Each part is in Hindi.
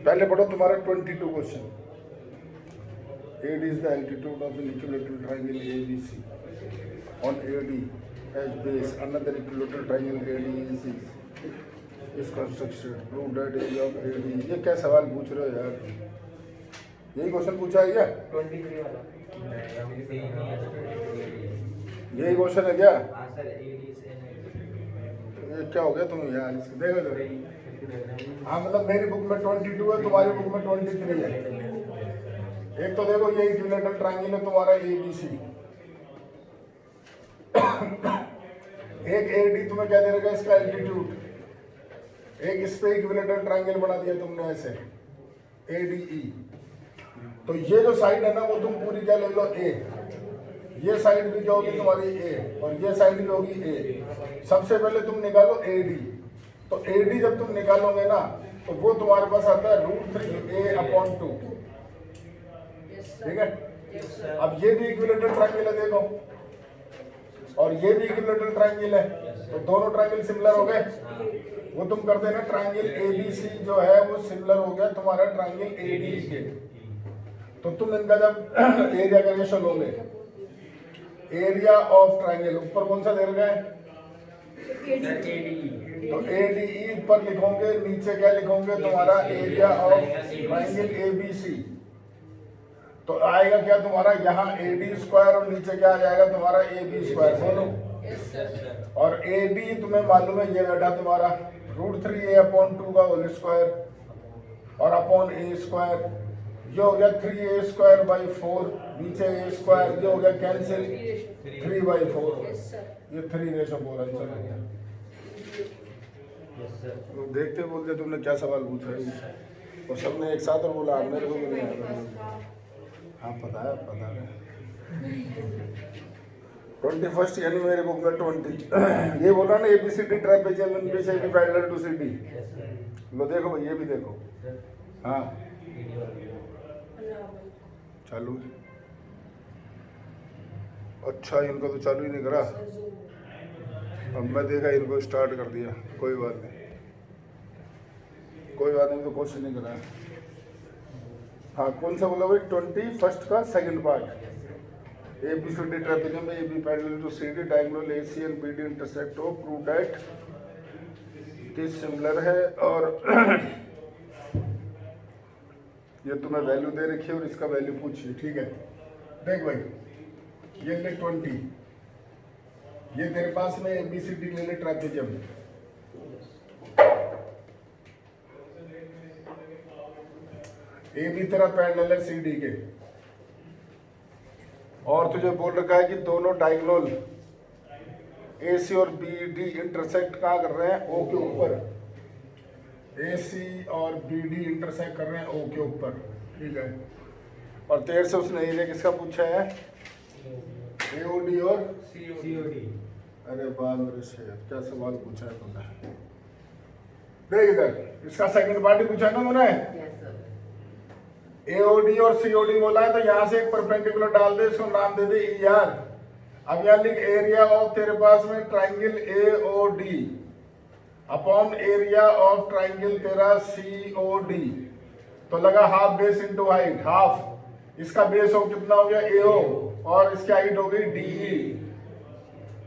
पहले पढ़ो तुम्हारा 22 question. AD is the altitude of an equilateral triangle ABC on AD as base. Another equilateral triangle AD is constructed. Prove that area of AD. ये क्या सवाल पूछ रहे हो यार? यही क्वेश्चन पूछा है क्या? 23 वाला। यही क्वेश्चन है क्या? हाँ सर, AD से ये क्या हो गया तुम्हें यार? इसको देखो जरा। हाँ मतलब मेरी बुक में 22 है, तुम्हारी बुक में 23 है। एक तो देखो ये इक्विलेटरल ट्रायंगल है तुम्हारा ABC। एक AD तुम्हें क्या दे रखा है इसका एल्टीट्यूड। एक इस पे इक्विलेटरल ट्रायंगल बना दिया तुमने ऐसे ADE। तो ये जो साइड है ना वो तुम पूरी क्या ले लो A। ये साइड भी क्या होगी तुम्हारी A और ये साइड भी होगी A। सबसे पहले तुम निकालो AD। तो AD जब तुम निकालोगे ना तो वो तुम्हारे पास आता है √3A/2। ठीक है। अब ये भी इक्विलेटरल ट्रायंगल है देखो, और ये भी इक्विलेटरल ट्रायंगल है, तो दोनों ट्रायंगल सिमिलर हो गए। वो तुम कर देना ट्रायंगल ABC जो है वो सिमिलर हो गया तुम्हारा ट्रायंगल AD के। तो तुम इनका जब एरिया का रेशो लोगे, एरिया ऑफ ट्रायंगल ऊपर कौन सा दे रखा है? तो ADE ऊपर लिखोगे, नीचे क्या लिखोगे तुम्हारा एरिया ऑफ ट्रायंगल ABC। तो आएगा क्या तुम्हारा यहाँ AD² और नीचे क्या आ जाएगा तुम्हारा AB²। बोलो। और AD तुम्हें मालूम है ये बैठा तुम्हारा √3A/2 का होल स्क्वायर और अपॉन A²। ये हो गया 3A²/4, नीचे A², ये हो गया कैंसिल 3/4। ये 3:4 आंसर हो गया। तो देखते बोलते तुमने क्या सवाल पूछा है, और सबने एक साथ और बोला मेरे को भी नहीं आता। हाँ पता है 21 यानी मेरे बुक में 20। ये बोला ना ABCD trapezium in B side parallel to CD। लो देखो भाई ये भी देखो। हाँ चालू है। अच्छा इनको तो चालू ही नहीं करा। अब मैं देखा इनको स्टार्ट कर दिया। कोई बात नहीं, कोई बात नहीं, तो क्वेश्चन नहीं करा। हाँ कौन सा बोला भाई? 21 का सेकंड पार्ट। ABCD ट्रापेजियम में AB parallel to CD, diagonal AC and BD intersect हो, प्रूव दैट इट सिमिलर है। और ये तुम्हें वैल्यू दे रखी है और इसका वैल्यू पूछिए। ठीक है देख भाई, ये ले 20, ये तेरे पास में ABCD ले ले ट्रापेजियम। AB तेरा पैरेलल है CD के, और तुझे बोल रखा है कि दोनों डायगोनल AC और BD इंटरसेक्ट कहाँ कर रहे हैं? O के ऊपर। AC और BD इंटरसेक्ट कर रहे हैं O के ऊपर। ठीक है। और तेरे से उसने एरिया किसका पूछा है? AOD और COD। अरे बाप रे शेर, क्या सवाल पूछा है तुमने। देख इधर, इसका सेकंड पार्ट ही पूछा है ना तुमने। AOD और COD बोला है, तो यहाँ से एक परपेंडिकुलर डाल दे, इसको नाम दे दे ER। अब यहाँ लिख एरिया ऑफ तेरे पास में triangle AOD upon area of triangle तेरा COD। तो लगा half base into height, half इसका बेस हो कितना हो गया AO और इसकी हाइट हो गई DE।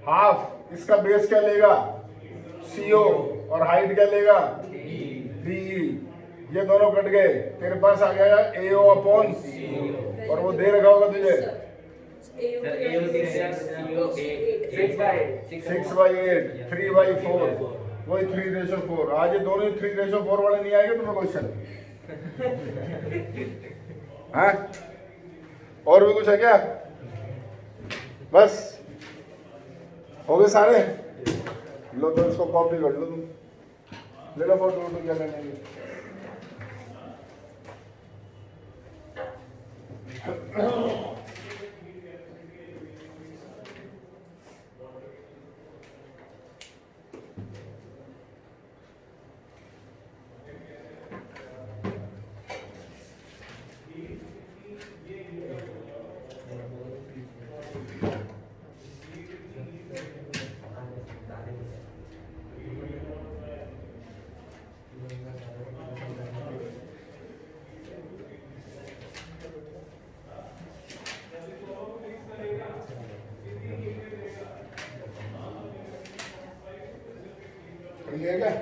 हाफ इसका बेस क्या लेगा CO और हाइट क्या लेगा DE। ये दोनों कट गए, तेरे पास आ गया AO अपॉन और वो दे रखा होगा तुझे 6/8, 3/4, वही 3:4। आज ये दोनों 3:4 वाले नहीं आएंगे तुम्हें क्वेश्चन। हाँ और भी कुछ है क्या? बस हो गए सारे। लो तो इसको कॉपी कर लो, तुम ले लो फोटो क्या लेने। है क्या?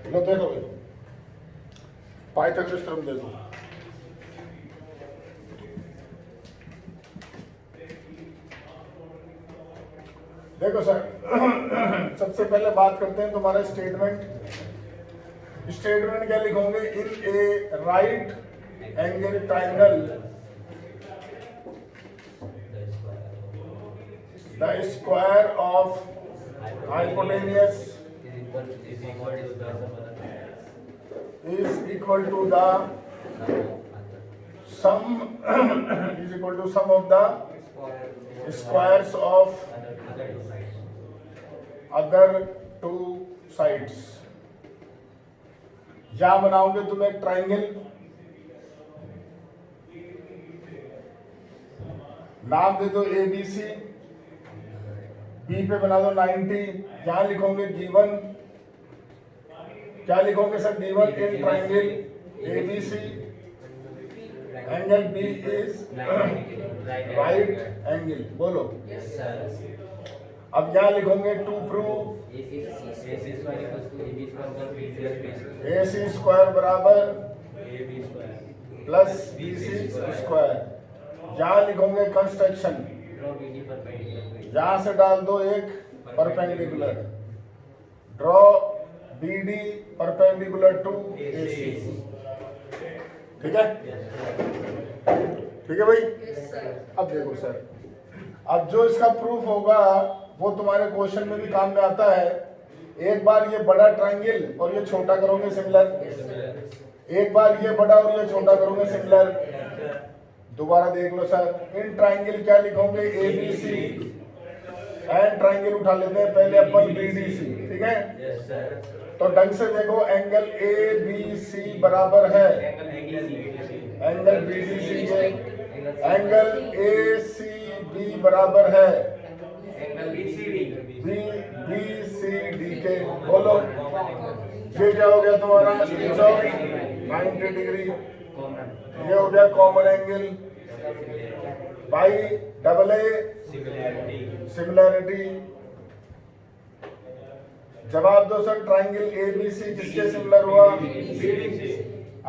लो देखो पाइथागोरस थ्योरम देखो। देखो सर सबसे पहले बात करते हैं तुम्हारा स्टेटमेंट। स्टेटमेंट क्या लिखोगे? In a right angle triangle the square of hypotenuse is equal to the sum is equal to sum of the squares of other two sides। यहां बनाओगे तुम एक ट्राइंगल, नाम दे दो ABC, बी पे बना दो 90। यहां लिखोगे गिवन, क्या लिखोगे sir? Given in triangle ABC angle B is right angle. बोलो। अब यहाँ लिखोगे टू प्रूव AC स्क्वायर बराबर प्लस BC स्क्वायर। यहाँ लिखोगे कंस्ट्रक्शन, यहाँ से डाल दो एक perpendicular, draw BD perpendicular to AC। ठीक है? ठीक है भाई? अब देखो सर, अब जो इसका प्रूफ होगा वो तुम्हारे क्वेश्चन में भी काम में आता है। एक बार ये बड़ा ट्रायंगल और ये छोटा करोगे सिमिलर, एक बार ये बड़ा और ये छोटा करोगे सिमिलर। दोबारा देख लो सर, इन ट्रायंगल क्या लिखोगे? ABC एंड ट्रायंगल उठा लेते हैं पहले अपन BDC। ठीक है? तो ढंग से देखो, एंगल ABC बराबर है एंगल BDC के, एंगल ACB बराबर है BCD के। बोलो, ये क्या हो गया तुम्हारा? 90 डिग्री। ये हो गया common angle by double A similarity. जवाब दो सर, ट्राइंगल ABC किसके सिमिलर हुआ?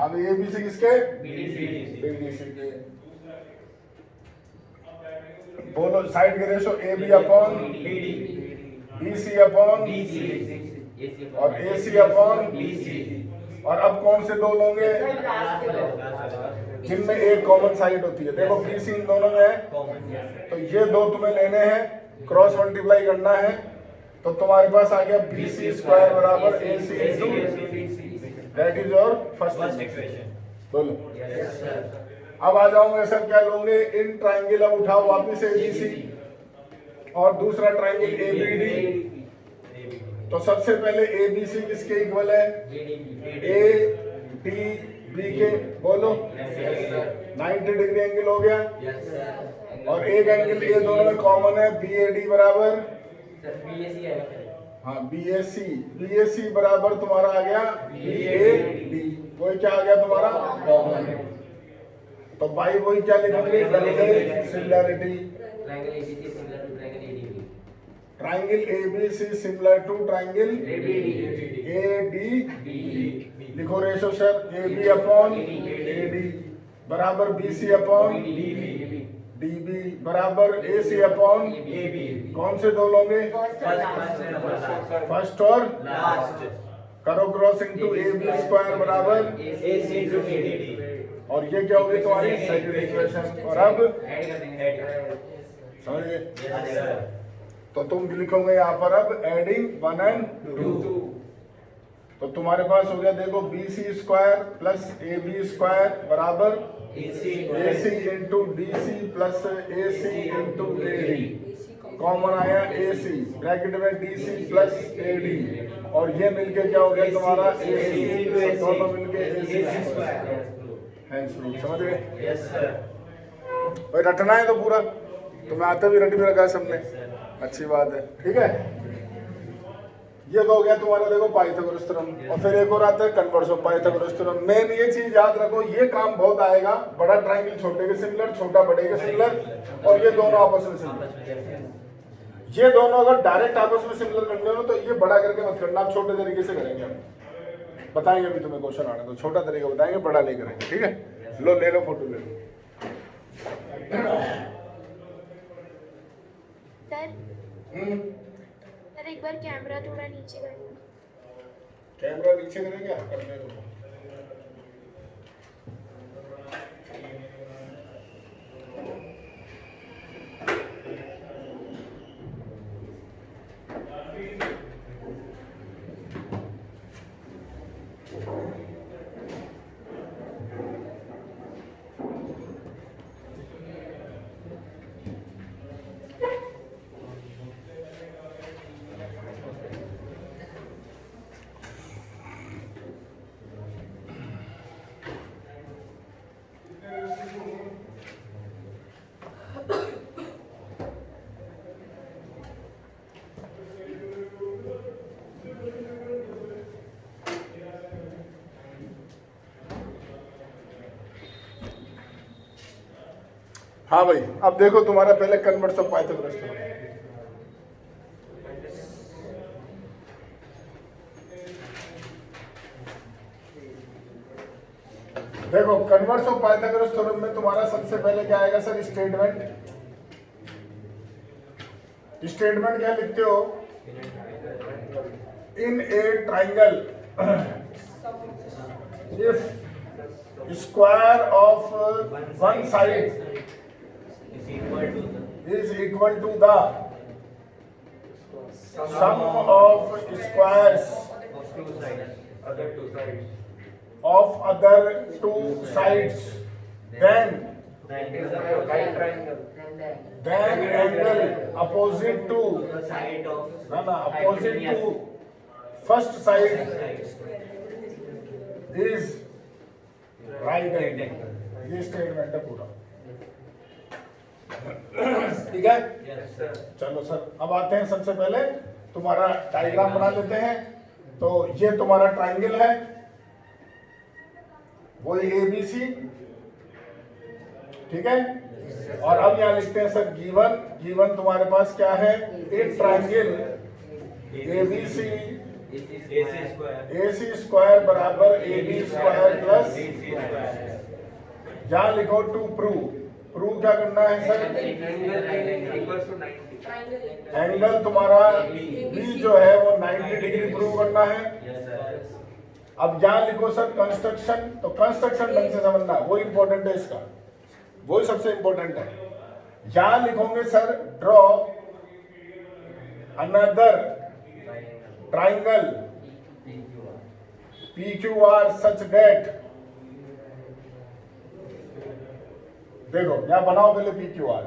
अब ABC किसके? BDC के। बोलो, साइड के ratio AB upon BC upon और AC अपॉन BC। और अब कौन से दो लोगे जिनमें एक कॉमन साइड होती है? देखो BC इन दोनों में है, तो ये दो तुम्हें लेने हैं, क्रॉस मल्टीप्लाई करना है। तो तुम्हारे पास आ गया BC स्क्वायर बराबर AC into, that is your first equation. बोलो। अब आ जाओगे सर, क्या लोगे? इन ट्राइंगल अब उठाओ वापिस ABC और दूसरा ट्राइंगल ABD। तो सबसे पहले ABC किसके इक्वल है? ADB के। बोलो, 90 डिग्री एंगल हो गया। और एक एंगल ये दोनों में कॉमन है, BAD बराबर BAC बराबर तुम्हारा आ गया BAD। वही क्या आ गया तुम्हारा? कॉमन। तो भाई वही क्या लिखोगे? Similarity. Triangle ABC similar to triangle ADB। लिखो ratio sir, AB upon AD बराबर BC अपॉन DB बराबर AC अपॉन AB। कौन से दो लोगे? फर्स्ट और लास्ट। करो क्रॉस इनटू AB स्क्वायर बराबर AC इंटू AD। और ये क्या होगी तुम्हारी सेकंड इक्वेशन। और अब समझिए, तो तुम लिखोगे यहाँ पर अब एडिंग 1 and 2। तो तुम्हारे पास हो गया, देखो BC square plus AB square बराबर AC into DC plus AC into AD। Common आया AC, ब्रैकेट में DC प्लस AD, और ये मिलके क्या हो गया तुम्हारा AC। दोनों मिलके AC स्क्वायर। समझ गए? Yes sir. भाई रटना है तो पूरा, तुम्हें आता भी रट भी रखा है सबने, अच्छी बात है। ठीक है? ये तो हो गया तुम्हारा देखो पाइथागोरस थ्योरम, और फिर एक और आता है converse of Pythagoras theorem. Main ये चीज याद रखो, ये काम बहुत आएगा, बड़ा ट्रायंगल छोटे के सिमिलर, छोटा बड़े के सिमिलर, और ये दोनों आपस में सिमिलर। ये दोनों अगर डायरेक्ट आपस में सिमिलर करने हो तो ये बड़ा करके मत करना, आप छोटे तरीके से करेंगे। हम बताएंगे अभी तुम्हें क्वेश्चन आने तो छोटा तरीका बताएंगे, बड़ा नहीं करेंगे, ठीक है। लो ले लो फोटो ले लो। सर एक बार कैमरा थोड़ा नीचे करना। कैमरा नीचे करेंगे करने को। हाँ भाई, अब देखो तुम्हारा पहले कन्वर्स ऑफ पाइथागोरस थ्योरम। देखो कन्वर्स ऑफ पाइथागोरस थ्योरम में तुम्हारा सबसे पहले क्या आएगा सर? स्टेटमेंट। स्टेटमेंट क्या लिखते हो? In a triangle if square of one side is equal to the sum of squares of other two sides, then angle opposite to opposite to first side is right angle। ये स्टेटमेंट है पूरा, ठीक है। चलो सर, अब आते हैं सबसे पहले तुम्हारा डायग्राम बना लेते हैं। तो ये तुम्हारा ट्राइंगल है, वो ABC, ठीक है। और अब यहाँ लिखते हैं सर गिवन तुम्हारे पास क्या है? एक ट्राइंगल ABC AC स्क्वायर बराबर AB स्क्वायर प्लस, यहाँ लिखो टू प्रूव क्या करना है सर? एंगल तुम्हारा B जो है वो 90 डिग्री प्रूव करना है। अब यहाँ लिखो सर कंस्ट्रक्शन, तो कंस्ट्रक्शन ढंग से समझना, वो इंपॉर्टेंट है इसका, वो सबसे इंपॉर्टेंट है। यहाँ लिखोगे sir draw another triangle PQR such that, देखो यहाँ बनाओ पहले PQR,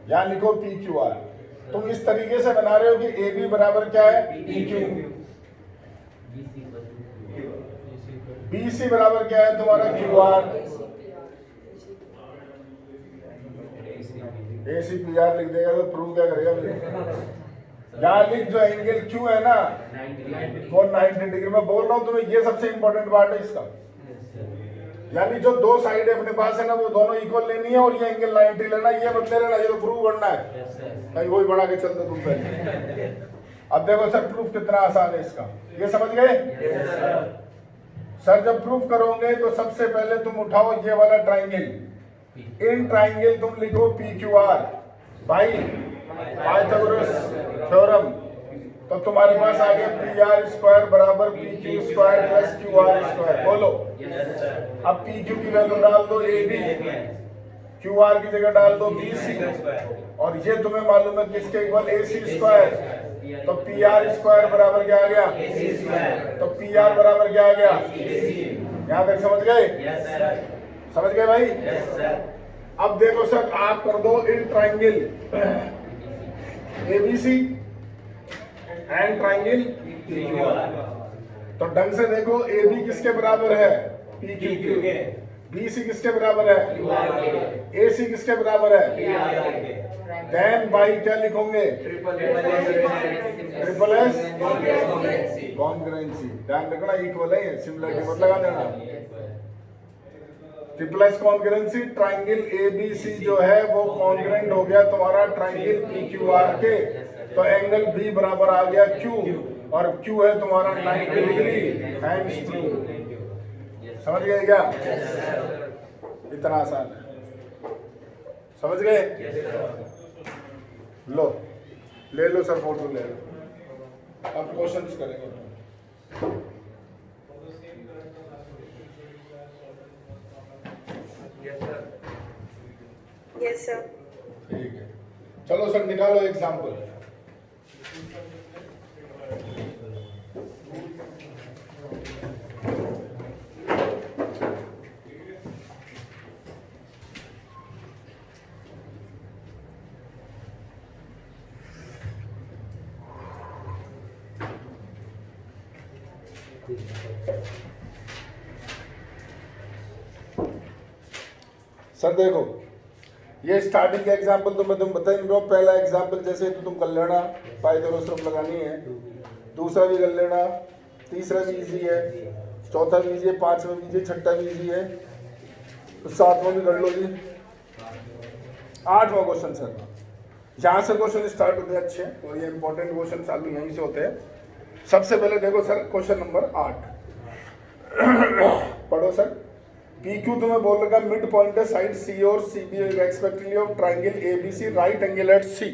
यहाँ लिखो PQR। तुम इस तरीके से बना रहे हो कि AB बराबर क्या है? PQ। BC बराबर क्या है तुम्हारा? QR। AC PR लिख देगा तो प्रूव क्या करेगा? यहाँ लिख जो एंगल Q है ना वो 90 डिग्री। मैं बोल रहा हूँ तुम्हें, ये सबसे इंपॉर्टेंट पार्ट है इसका। यानी जो दो साइड अपने पास है ना वो दोनों इक्वल लेनी है, और ये एंगल 90 लेना, ये मत ले लेना, ये तो प्रूव करना है भाई, वही बना के चलते तुम पहले। अब देखो सर प्रूफ कितना आसान है इसका, ये समझ गए? सर जब प्रूफ करोगे तो सबसे पहले तुम उठाओ ये वाला ट्राइंगल, इन ट्राइंगल तुम लिखो PQR भाई पाइथागोरस थ्योरम, तो तुम्हारे पास आ गया PR स्क्वायर बराबर PQ square plus QR square. बोलो अब PQ की वैल्यू डाल दो AB, QR की जगह डाल दो BC, और ये तुम्हें मालूम है किसके इक्वल? AC square. तो PR स्क्वायर बराबर क्या आ गया? तो PR बराबर क्या आ गया? यहाँ तक समझ गए? समझ गए भाई? अब देखो सर आप कर दो इन triangle ABC and triangle PQR। तो ढंग से देखो AB किसके बराबर है? PQ के। बी सी किसके बराबर है, ए सी किसके बराबर है, देन बाई क्या लिखोगे, ट्रिपल एस कॉन्ग्रुएंसी। ध्यान रखना इक्वल है, सिमिलरिटी मत लगा देना। Triple S congruency, triangle ABC जो है वो कॉन्ग्रुएंट हो गया तुम्हारा ट्राइंगल पीक्यूआर के, तो एंगल बी बराबर आ गया क्यू, और क्यू है तुम्हारा 90 डिग्री हैंड्स थ्रू। समझ गए क्या? इतना आसान है, समझ गए? लो ले लो सर, फोटो ले लो, अब क्वेश्चंस करेंगे। Yes sir. ठीक है, चलो सर निकालो एग्जाम्पल। सर देखो, ये स्टार्टिंग का एग्जाम्पल तो मैं तुम बता ही नहीं रहा हूं। पहला एग्जाम्पल जैसे तो तुम कर लेना, पाइथागोरस थ्योरम लगानी है, दूसरा भी कर लेना, तीसरा भी इजी है, चौथा भी इजी है, पांचवा भी इजी है, छठा भी इजी है, तो सातवां भी कर लो जी। आठवां क्वेश्चन सर, यहाँ से क्वेश्चन स्टार्ट होते हैं अच्छे, और ये इंपॉर्टेंट क्वेश्चन चालू यहीं से होते हैं। सबसे पहले देखो सर क्वेश्चन नंबर 8 पढ़ो सर। पी क्यू तुम्हें बोल रखा मिड पॉइंट है साइड सी और C B respectively of triangle A B C, right angle at C.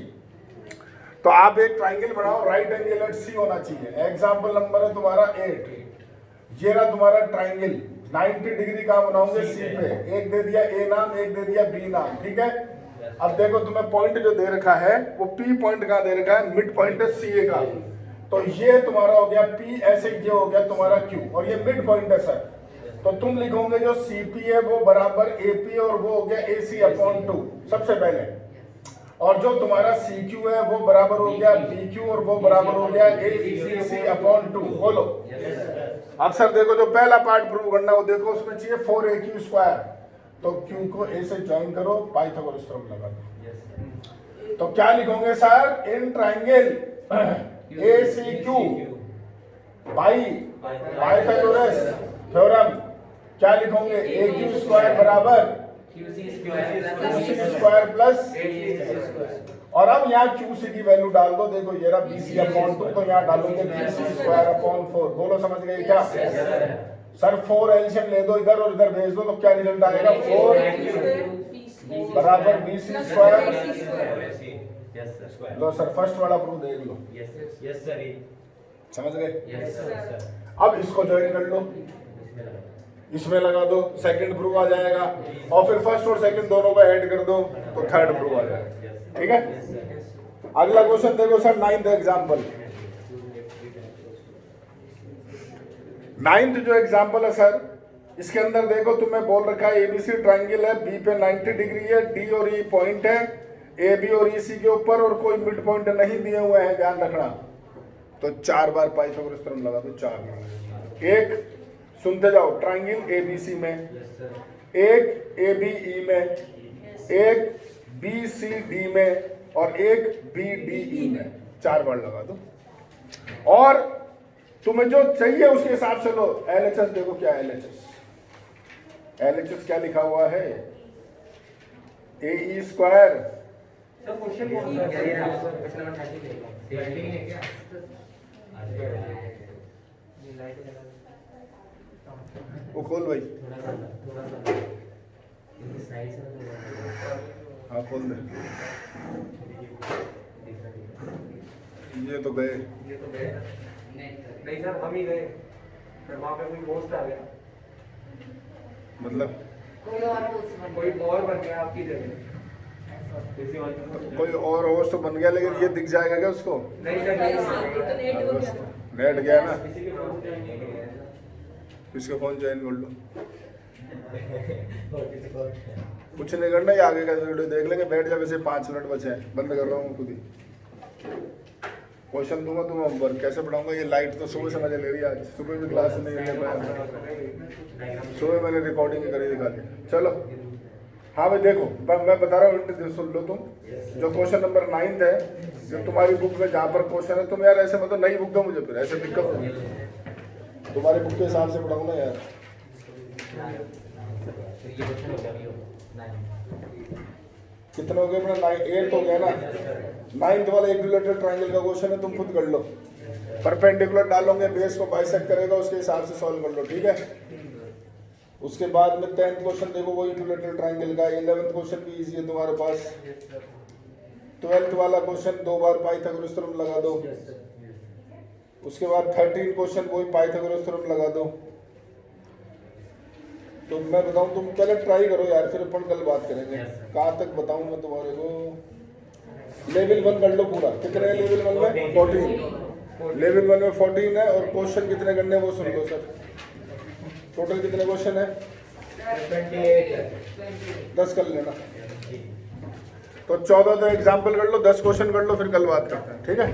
तो आप एक ट्राइंगल बनाओ, राइट एंगल एट सी होना चाहिए। एग्जांपल नंबर है तुम्हारा 8, ये रहा तुम्हारा ट्राइंगल 90 डिग्री का बनाओगे सी पे, एक दे दिया ए नाम, एक दे दिया बी नाम, ठीक है। अब देखो तुम्हें पॉइंट जो दे रखा है वो पी पॉइंट का दे रखा है, मिड पॉइंट है सी ए का, तो ये तुम्हारा हो गया पी, ऐसे ये हो गया तुम्हारा क्यू, और ये मिड पॉइंट है सर। तो तुम लिखोगे जो सीपी है वो बराबर एपी, और वो हो गया एसी अपॉन 2 सबसे पहले, और जो तुम्हारा सी क्यू है वो बराबर हो गया बी क्यू, और वो बराबर हो गया एसी अपॉन 2। बोलो अब सर देखो जो पहला पार्ट प्रूव करना वो देखो, उसमें चाहिए 4aq², तो क्यू को ए से ज्वाइन करो, पाइथागोरस थ्योरम लगा दो। तो क्या लिखोगे sir, in triangle ACQ by Pythagoras theorem क्या लिखोगे, AQ² बराबर QC² प्लस, और अब यहाँ QC की वैल्यू डाल दो। देखो ये रहा BC अपॉन 2, तो यहाँ डालोगे QC² अपॉन 4। बोलो समझ गए क्या? सर 4 एलसीएम ले दो इधर और इधर भेज दो, तो क्या रिजल्ट आएगा, 4 बराबर BC²। लो सर फर्स्ट वाला प्रूफ देख लो। यस सर, समझ गए? Yes sir. अब इसको ज्वाइन कर लो, इसमें लगा दो, सेकंड प्रूफ आ जाएगा, और फिर फर्स्ट और सेकंड दोनों को ऐड कर दो तो थर्ड प्रूफ आ जाएगा, ठीक है। अगला क्वेश्चन देखो सर, 9th एग्जांपल। 9th जो एग्जांपल है सर, इसके अंदर देखो तुम्हें बोल रखा है एबीसी ट्राइंगल है, बी पे 90 डिग्री है, डी और ई पॉइंट है, ए बी और ई सी के ऊपर, और कोई मिड पॉइंट नहीं दिए हुए हैं, ध्यान रखना। तो 4 बार पाइथागोरस थ्योरम लगा दो, 4 बार। एक सुनते जाओ, ट्राइंगल एबीसी में, एक एबीई में, एक बीसीडी में, और एक बीडीई में, 4 बार लगा दो। और तुम्हें जो चाहिए उसके हिसाब से लो। एलएचएस देखो क्या है, एलएचएस क्या लिखा हुआ है, AE²। वो खोल भाई, हाँ खोल दे। ये तो गए नहीं सर, हम ही गए, फिर वहाँ पे कोई पोस्ट आ गया, मतलब कोई और बन गया आपकी जगह। कोई और होस्ट बन गया, लेकिन ये दिख जाएगा क्या उसको? नहीं सर, नेट गया ना, इसका फोन ज्वाइन कर लो। कुछ नहीं करना, ये आगे का वीडियो देख लेंगे, बैठ जा। वैसे 5 मिनट बचे हैं, बंद कर रहा हूँ खुद ही। क्वेश्चन दूंगा तुम होमवर्क कैसे पढ़ाऊंगा। ये लाइट तो सुबह से मजे ले रही है, आज सुबह भी क्लास में नहीं ले पाया, सुबह मैंने रिकॉर्डिंग करी दिखा के। चलो हाँ भाई देखो, मैं बता रहा हूँ, सुन लो तुम। जो क्वेश्चन नंबर 9 है, जो तुम्हारी बुक में जहाँ पर क्वेश्चन है, तुम यार ऐसे मतलब नई बुक दो मुझे, फिर ऐसे दिक्कत होगी। तुम्हारी बुक के हिसाब से पढ़ाऊँ ना यार। कितने हो गए अपना? 8 हो गया ना। 9th वाला इक्विलेटरल ट्रायंगल का क्वेश्चन है, तुम खुद कर लो। परपेंडिकुलर डालोगे, बेस को बाइसेक्ट करेगा, उसके हिसाब से सॉल्व कर लो, ठीक है। उसके बाद में 10th क्वेश्चन देखो, वो इक्विलेटरल ट्रायंगल का। 11th क्वेश्चन भी इजी है तुम्हारे पास। 12th वाला क्वेश्चन 2 बार पाइथागोरस थ्योरम लगा दो। उसके बाद 13 क्वेश्चन वही पाइथागोरस थ्योरम लगा दो। तो मैं बताऊं, तुम पहले ट्राई करो यार, फिर अपन कल बात करेंगे। कहाँ तक बताऊं मैं तुम्हारे को? लेवल 1 कर लो पूरा। कितने है लेवल 1 में? 14। लेवल 1 में 14 है, और क्वेश्चन कितने करने हैं वो सुन लो सर। टोटल कितने क्वेश्चन है? 10 कर लेना। तो 14 तो एग्जाम्पल कर लो, 10 क्वेश्चन कर लो, फिर कल बात करते हैं, ठीक है।